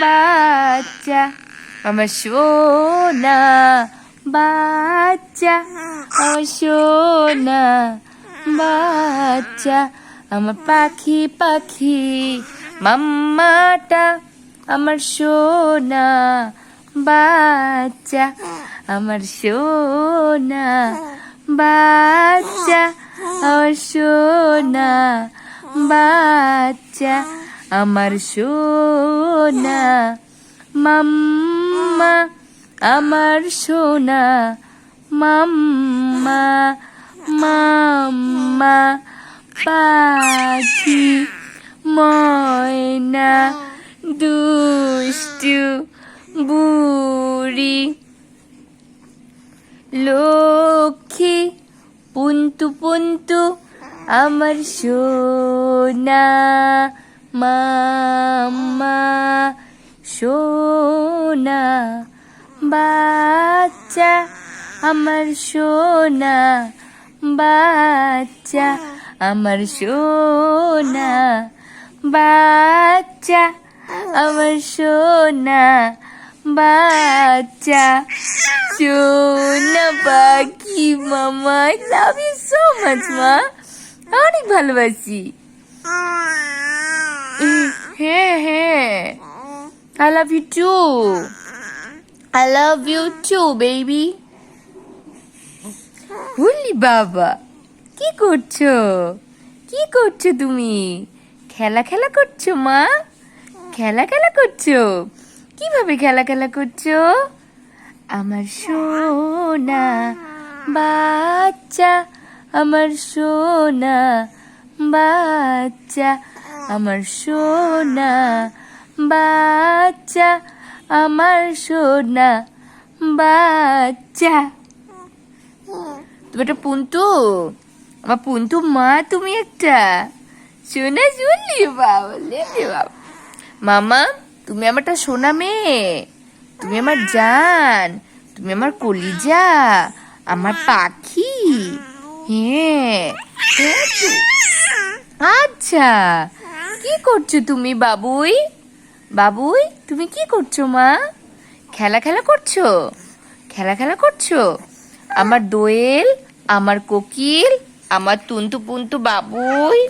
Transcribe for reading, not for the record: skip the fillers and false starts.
বাচ্চা আমার সোনা বাচ্চা আমার সোনা বাচ্চা আমার পাখি পাখি মাম্মাটা আমার সোনা বাচ্চা আমার সোনা বাচ্চা আমার সোনা বাচ্চা আমার সোনা মাম্মা আমার সোনা মাম্মা মাম্মা পাখি ময়না দুষ্টু বুড়ি লক্ষ্মী পুন্তু পুন্তু আমার সোনা মাম্মা সোনা বাচ্চা আমার সোনা বাচ্চা আমার সোনা বাচ্চা আমার সোনা বাচ্চা সোনা পাখি মামা I love you so much মা অনেক ভালোবাসি হ্যাঁ হ্যাঁ I love you too. I love you too, baby. হুলি বাবা কি করছো কি করছো তুমি খেলা খেলা করছো মা খেলা খেলা করছো কিভাবে খেলা খেলা করছো আমার সোনা বাচ্চা আমার সোনা বাচ্চা আমার সোনা বাচ্চা আমার সোনা বাচ্চা তুমি একটা পুন্তু আমার পুন্তু মা তুমি একটা সোনা শুনলি বাবা মামা তুমি আমারটা সোনা মেয়ে তুমি আমার জান তুমি আমার কলিজা আমার পাখি হ্যাঁ আচ্ছা কি করছো তুমি বাবুই বাবুই তুমি কি করছো মা খেলা খেলা করছো খেলা খেলা করছো আমার দোয়েল আমার কোকিল আমার তুন্তু পুন্তু বাবুই